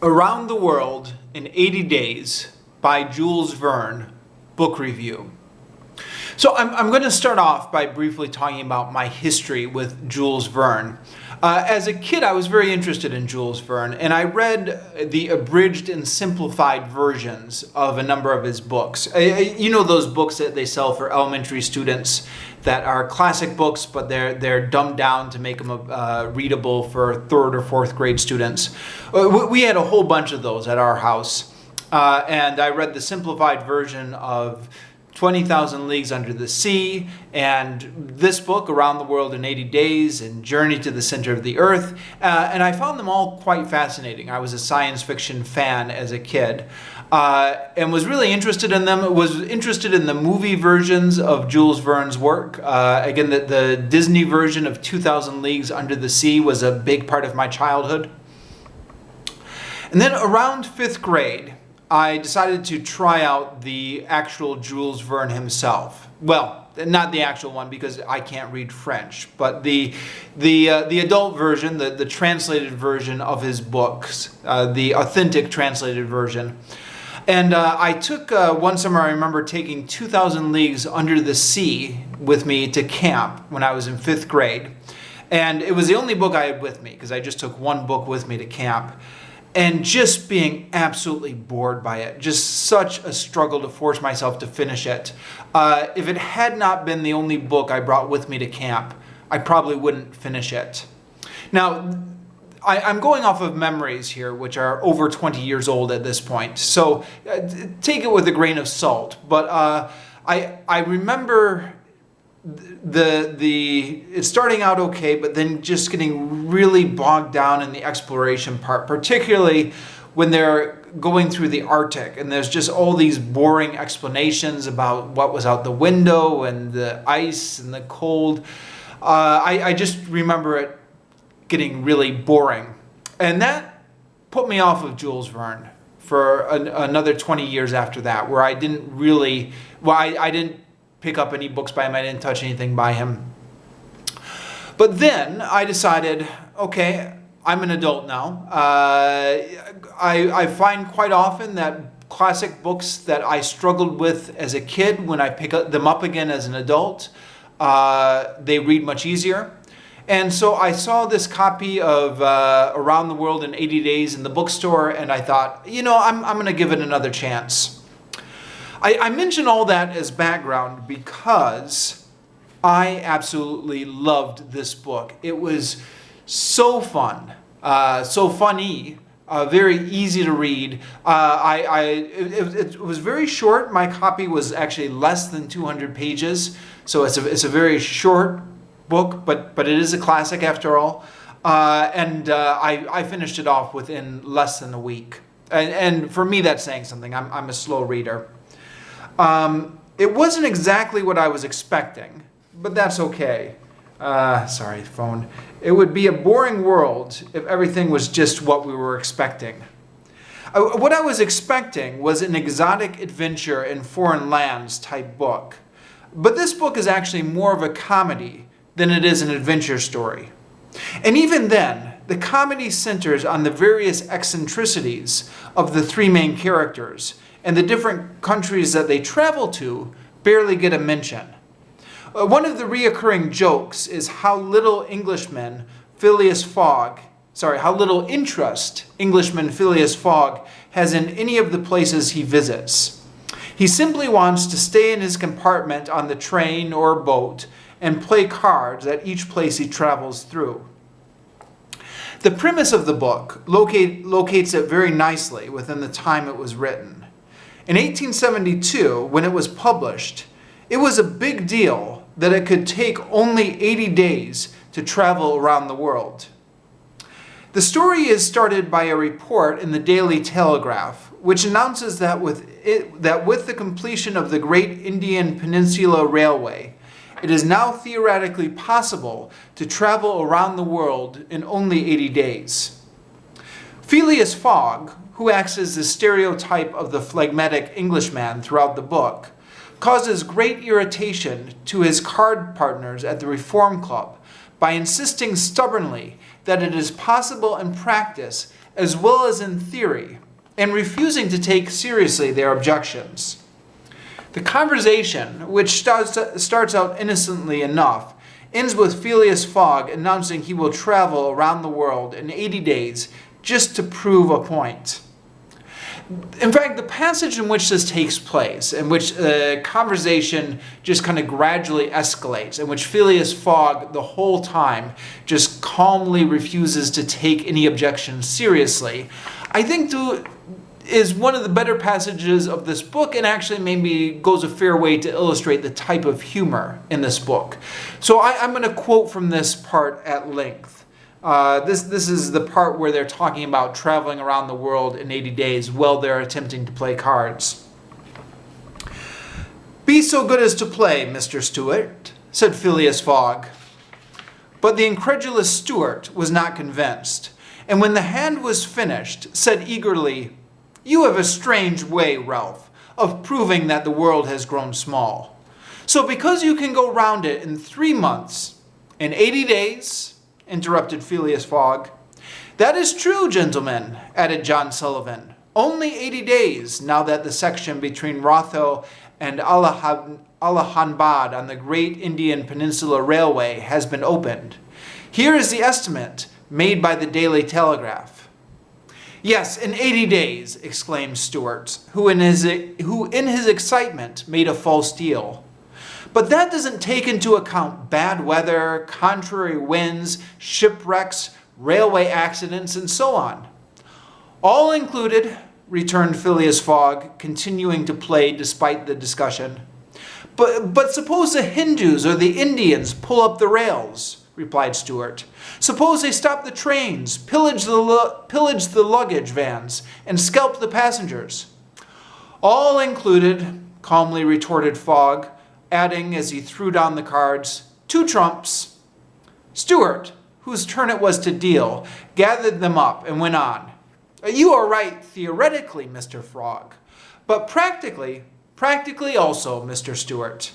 Around the World in 80 Days by Jules Verne, book review. So I'm going to start off by briefly talking about my history with Jules Verne. As a kid, I was very interested in Jules Verne, and I read the abridged and simplified versions of a number of his books. You know those books that they sell for elementary students that are classic books, but they're dumbed down to make them readable for third or fourth grade students. We had a whole bunch of those at our house, and I read the simplified version of 20,000 Leagues Under the Sea, and this book, Around the World in 80 Days, and Journey to the Center of the Earth, and I found them all quite fascinating. I was a science fiction fan as a kid, and was really interested in them. Was interested in the movie versions of Jules Verne's work. Again, the Disney version of 2,000 Leagues Under the Sea was a big part of my childhood. And then around 5th grade, I decided to try out the actual Jules Verne himself. Well, not the actual one because I can't read French, but the adult version, the translated version of his books, the authentic translated version. And I took, one summer I remember taking 2,000 Leagues Under the Sea with me to camp when I was in 5th grade. And it was the only book I had with me because I just took one book with me to camp. And just being absolutely bored by it. Just such a struggle to force myself to finish it. If it had not been the only book I brought with me to camp, I probably wouldn't finish it. Now, I'm going off of memories here, which are over 20 years old at this point. So take it with a grain of salt. But I remember it's starting out okay, but then just getting really bogged down in the exploration part, particularly when they're going through the Arctic and there's just all these boring explanations about what was out the window and the ice and the cold. I just remember it getting really boring. And that put me off of Jules Verne for another 20 years after that, where I didn't really, I didn't pick up any books by him. I didn't touch anything by him. But then I decided, okay, I'm an adult now. I find quite often that classic books that I struggled with as a kid, when I pick them up again as an adult, they read much easier. And so I saw this copy of Around the World in 80 Days in the bookstore, and I thought, you know, I'm going to give it another chance. I mention all that as background because I absolutely loved this book. It was so fun, so funny, very easy to read. It was very short. My copy was actually less than 200 pages, so it's a very short book, but it is a classic after all. I finished it off within less than a week. And for me, that's saying something. I'm a slow reader. It wasn't exactly what I was expecting, but that's okay. Sorry, phone. It would be a boring world if everything was just what we were expecting. What I was expecting was an exotic adventure in foreign lands type book. But this book is actually more of a comedy than it is an adventure story. And even then, the comedy centers on the various eccentricities of the three main characters, and the different countries that they travel to barely get a mention. One of the reoccurring jokes is how little interest Phileas Fogg has in any of the places he visits. He simply wants to stay in his compartment on the train or boat and play cards at each place he travels through. The premise of the book locates it very nicely within the time it was written. In 1872, when it was published, it was a big deal that it could take only 80 days to travel around the world. The story is started by a report in the Daily Telegraph, which announces that with the completion of the Great Indian Peninsula Railway, it is now theoretically possible to travel around the world in only 80 days. Phileas Fogg, who acts as the stereotype of the phlegmatic Englishman throughout the book, causes great irritation to his card partners at the Reform Club by insisting stubbornly that it is possible in practice as well as in theory, and refusing to take seriously their objections. The conversation, which starts out innocently enough, ends with Phileas Fogg announcing he will travel around the world in 80 days just to prove a point. In fact, the passage in which this takes place, in which the conversation just kind of gradually escalates, in which Phileas Fogg the whole time just calmly refuses to take any objections seriously, I think is one of the better passages of this book, and actually maybe goes a fair way to illustrate the type of humor in this book. So I'm going to quote from this part at length. This is the part where they're talking about traveling around the world in 80 days while they're attempting to play cards. "Be so good as to play, Mr. Stewart," said Phileas Fogg. But the incredulous Stewart was not convinced, and when the hand was finished, said eagerly, "You have a strange way, Ralph, of proving that the world has grown small. So because you can go round it in 3 months, in 80 days, interrupted Phileas Fogg. "That is true, gentlemen," added John Sullivan. "Only 80 days, now that the section between Rothel and Allahabad on the great Indian Peninsula Railway has been opened. Here is the estimate made by the Daily Telegraph." "Yes, in 80 days," exclaimed Stewart, who in his excitement made a false deal. "But that doesn't take into account bad weather, contrary winds, shipwrecks, railway accidents, and so on." "All included," returned Phileas Fogg, continuing to play despite the discussion. But suppose the Hindus or the Indians pull up the rails," replied Stewart. "Suppose they stop the trains, pillage the luggage vans, and scalp the passengers." "All included," calmly retorted Fogg, adding as he threw down the cards, "2 trumps." Stewart, whose turn it was to deal, gathered them up and went on. "You are right theoretically, Mr. Fogg, but practically also, Mr. Stewart."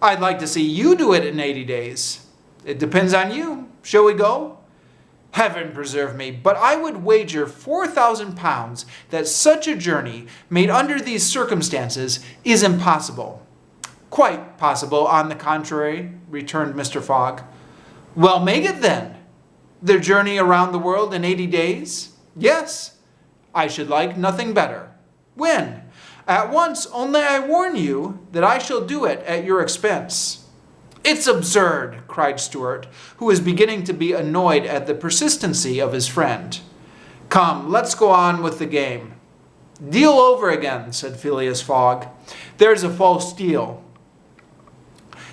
"I'd like to see you do it in 80 days. "It depends on you. Shall we go?" "Heaven preserve me, but I would wager £4,000 that such a journey, made under these circumstances, is impossible." "Quite possible, on the contrary," returned Mr. Fogg. "Well, make it then." "Their journey around the world in 80 days? "Yes." "I should like nothing better." "When?" "At once, only I warn you that I shall do it at your expense." "It's absurd," cried Stewart, who was beginning to be annoyed at the persistency of his friend. "Come, let's go on with the game." "Deal over again," said Phileas Fogg. "There's a false deal."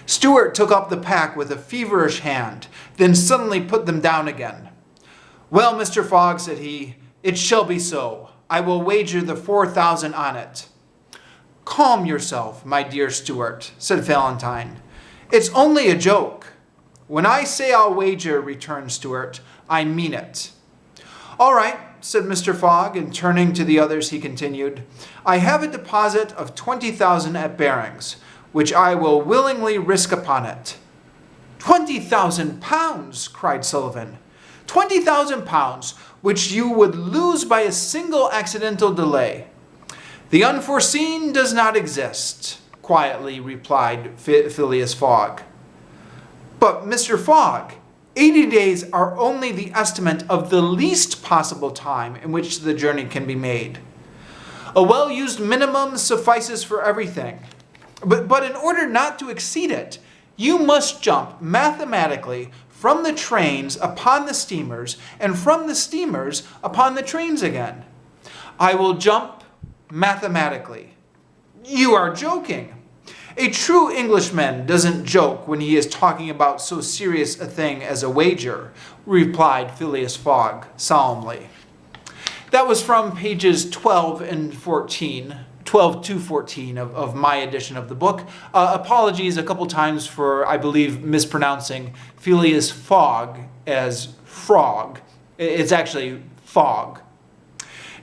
Stewart took up the pack with a feverish hand, then suddenly put them down again. "Well, Mr. Fogg," said he, "it shall be so. I will wager the 4,000 on it." "Calm yourself, my dear Stewart," said Valentine. "It's only a joke." "When I say I'll wager," returned Stewart, "I mean it." "All right," said Mr. Fogg, and turning to the others he continued, "I have a deposit of 20,000 at Barings, which I will willingly risk upon it." £20,000, cried Sullivan. £20,000, which you would lose by a single accidental delay. "The unforeseen does not exist," quietly replied Phileas Fogg. "But, Mr. Fogg, 80 days are only the estimate of the least possible time in which the journey can be made. A well-used minimum suffices for everything. But in order not to exceed it, you must jump mathematically from the trains upon the steamers, and from the steamers upon the trains again." "I will jump mathematically." "You are joking." "A true Englishman doesn't joke when he is talking about so serious a thing as a wager," replied Phileas Fogg solemnly. That was from pages 12 to 14 of my edition of the book. Apologies a couple times for, I believe, mispronouncing Phileas Fogg as frog. It's actually fog.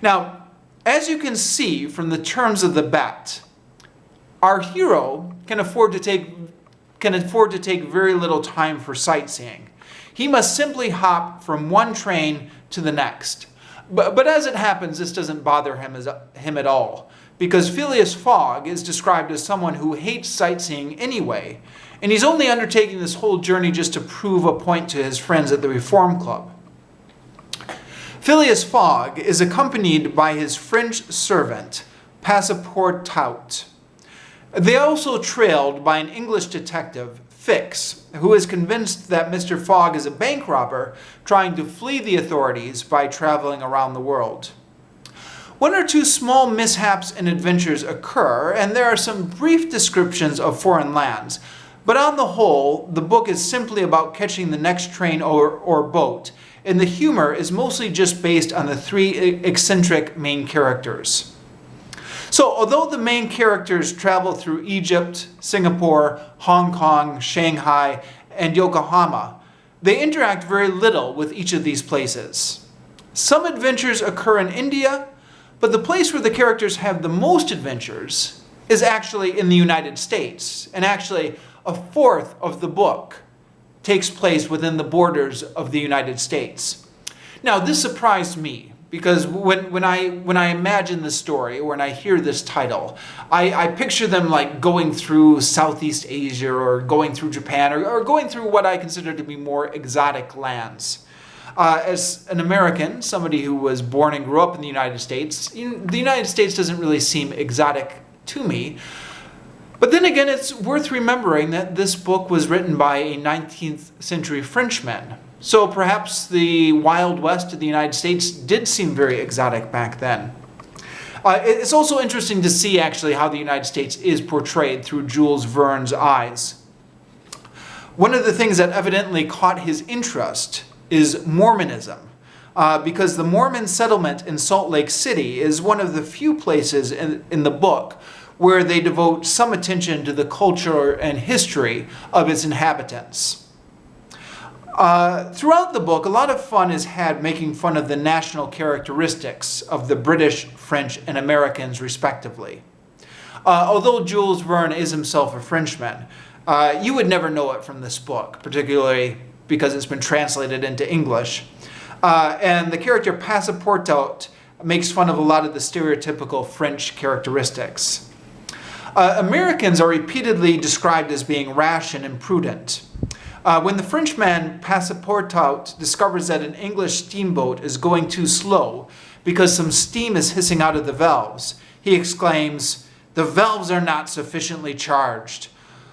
Now, as you can see from the terms of the bet, our hero can afford to take very little time for sightseeing. He must simply hop from one train to the next. But as it happens, this doesn't bother him at all, because Phileas Fogg is described as someone who hates sightseeing anyway, and he's only undertaking this whole journey just to prove a point to his friends at the Reform Club. Phileas Fogg is accompanied by his French servant, Passepartout. They are also trailed by an English detective, Fix, who is convinced that Mr. Fogg is a bank robber trying to flee the authorities by traveling around the world. One or two small mishaps and adventures occur, and there are some brief descriptions of foreign lands, but on the whole, the book is simply about catching the next train or boat, and the humor is mostly just based on the three eccentric main characters. So, although the main characters travel through Egypt, Singapore, Hong Kong, Shanghai, and Yokohama, they interact very little with each of these places. Some adventures occur in India, but the place where the characters have the most adventures is actually in the United States, and actually a fourth of the book takes place within the borders of the United States. Now, this surprised me, because when I imagine this story, or when I hear this title, I picture them like going through Southeast Asia, or going through Japan, or going through what I consider to be more exotic lands. As an American, somebody who was born and grew up in the United States, the United States doesn't really seem exotic to me. But then again, it's worth remembering that this book was written by a 19th century Frenchman. So perhaps the Wild West of the United States did seem very exotic back then. It's also interesting to see actually how the United States is portrayed through Jules Verne's eyes. One of the things that evidently caught his interest is Mormonism, because the Mormon settlement in Salt Lake City is one of the few places in the book where they devote some attention to the culture and history of its inhabitants. Throughout the book, a lot of fun is had making fun of the national characteristics of the British, French, and Americans, respectively. Although Jules Verne is himself a Frenchman, you would never know it from this book, particularly because it's been translated into English. And the character Passepartout makes fun of a lot of the stereotypical French characteristics. Americans are repeatedly described as being rash and imprudent. When the Frenchman Passepartout discovers that an English steamboat is going too slow because some steam is hissing out of the valves, he exclaims, "The valves are not sufficiently charged.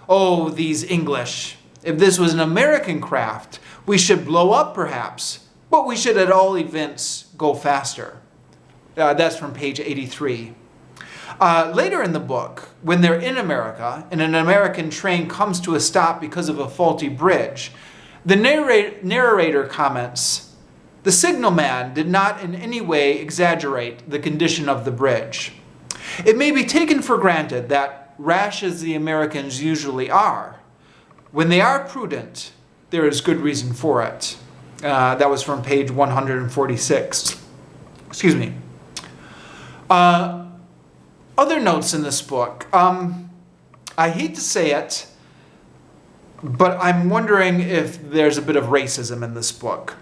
Oh, these English! If this was an American craft, we should blow up perhaps, but we should at all events go faster." That's from page 83. Later in the book, when they're in America and an American train comes to a stop because of a faulty bridge, the narrator comments, "The signalman did not in any way exaggerate the condition of the bridge. It may be taken for granted that, rash as the Americans usually are, when they are prudent, there is good reason for it." That was from page 146. Excuse me. Other notes in this book. I hate to say it, but I'm wondering if there's a bit of racism in this book.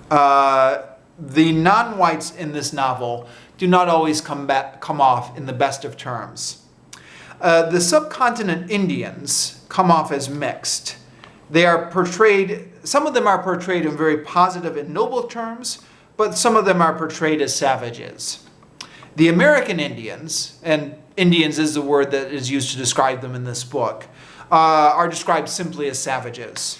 The non-whites in this novel do not always come off in the best of terms. The subcontinent Indians come off as mixed. They are portrayed, some of them are portrayed in very positive and noble terms, but some of them are portrayed as savages. The American Indians, and Indians is the word that is used to describe them in this book, are described simply as savages.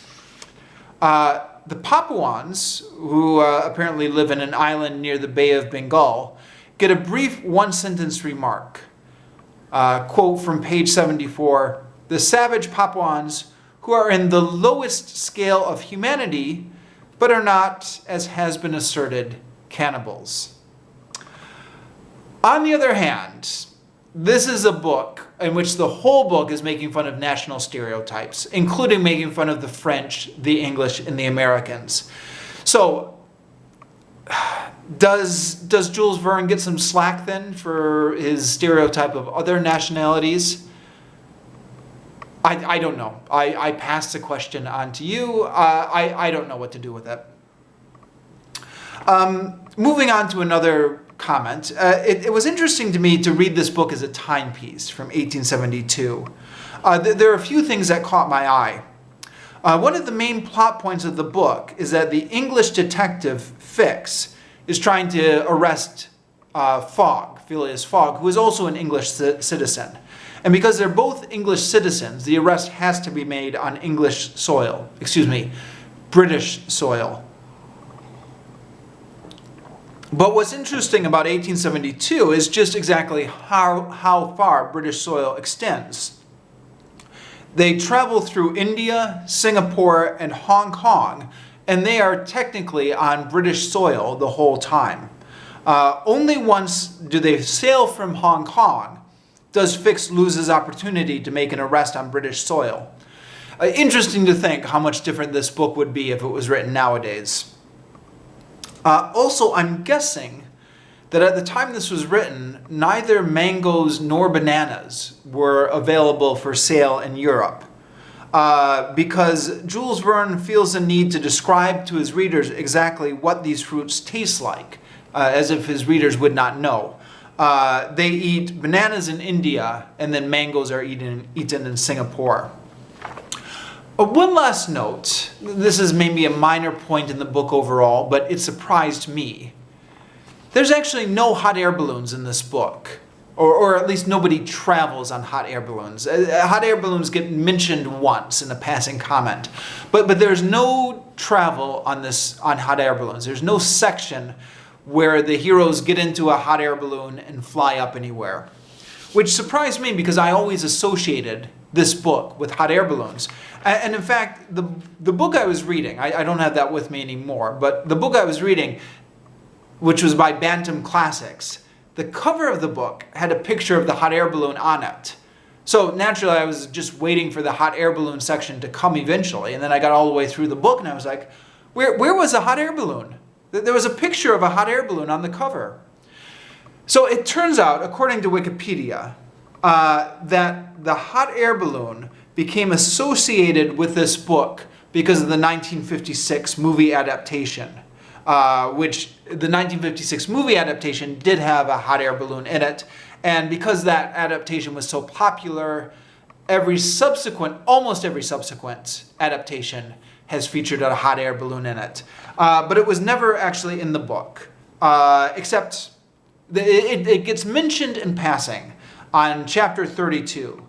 The Papuans, who apparently live in an island near the Bay of Bengal, get a brief one-sentence remark. Quote from page 74, "The savage Papuans, who are in the lowest scale of humanity, but are not, as has been asserted, cannibals." On the other hand, this is a book in which the whole book is making fun of national stereotypes, including making fun of the French, the English, and the Americans. So, does Jules Verne get some slack then for his stereotype of other nationalities? I don't know. I pass the question on to you. I don't know what to do with it. Moving on to another comment, it was interesting to me to read this book as a timepiece from 1872. There are a few things that caught my eye. One of the main plot points of the book is that the English detective Fix is trying to arrest Phileas Fogg, who is also an English citizen. And because they're both English citizens, the arrest has to be made on British soil. But what's interesting about 1872 is just exactly how far British soil extends. They travel through India, Singapore, and Hong Kong, and they are technically on British soil the whole time. Only once do they sail from Hong Kong does Fix lose his opportunity to make an arrest on British soil. Interesting to think how much different this book would be if it was written nowadays. Also, I'm guessing that at the time this was written, neither mangoes nor bananas were available for sale in Europe. Because Jules Verne feels the need to describe to his readers exactly what these fruits taste like, as if his readers would not know. They eat bananas in India, and then mangoes are eaten in Singapore. One last note, this is maybe a minor point in the book overall, but it surprised me. There's actually no hot air balloons in this book, or at least nobody travels on hot air balloons. Hot air balloons get mentioned once in a passing comment, but there's no travel on hot air balloons. There's no section where the heroes get into a hot air balloon and fly up anywhere, which surprised me because I always associated this book with hot air balloons. And in fact, the book I was reading, I don't have that with me anymore, but the book I was reading, which was by Bantam Classics, the cover of the book had a picture of the hot air balloon on it. So naturally, I was just waiting for the hot air balloon section to come eventually, and then I got all the way through the book, and I was like, where was the hot air balloon? There was a picture of a hot air balloon on the cover. So it turns out, according to Wikipedia, that the hot air balloon became associated with this book because of the 1956 movie adaptation, which the 1956 movie adaptation did have a hot air balloon in it. And because that adaptation was so popular, almost every subsequent adaptation has featured a hot air balloon in it. But it was never actually in the book, except it gets mentioned in passing on chapter 32.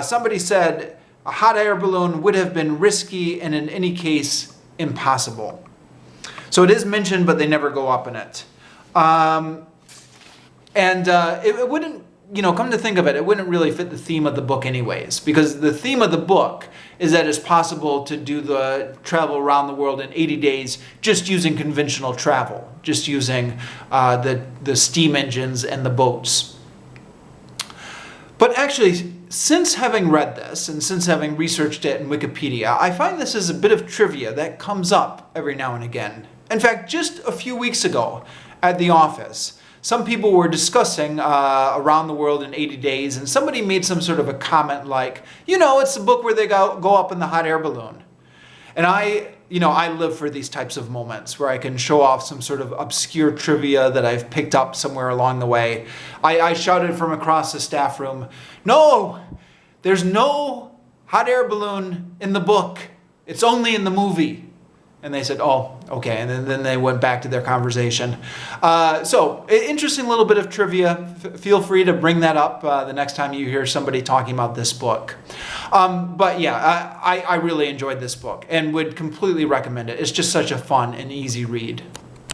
Somebody said a hot air balloon would have been risky and in any case impossible. So it is mentioned, but they never go up in it. It wouldn't, come to think of it, it wouldn't really fit the theme of the book anyways, because the theme of the book is that it's possible to do the travel around the world in 80 days just using conventional travel, just using the steam engines and the boats. But actually, since having read this and since having researched it in Wikipedia, I find this is a bit of trivia that comes up every now and again. In fact, just a few weeks ago at the office, some people were discussing Around the World in 80 Days, and somebody made some sort of a comment like, it's the book where they go up in the hot air balloon. And I live for these types of moments where I can show off some sort of obscure trivia that I've picked up somewhere along the way. I shouted from across the staff room, "No, there's no hot air balloon in the book. It's only in the movie." And they said, "Oh, okay." And then they went back to their conversation. So, interesting little bit of trivia. Feel free to bring that up the next time you hear somebody talking about this book. But yeah, I really enjoyed this book and would completely recommend it. It's just such a fun and easy read.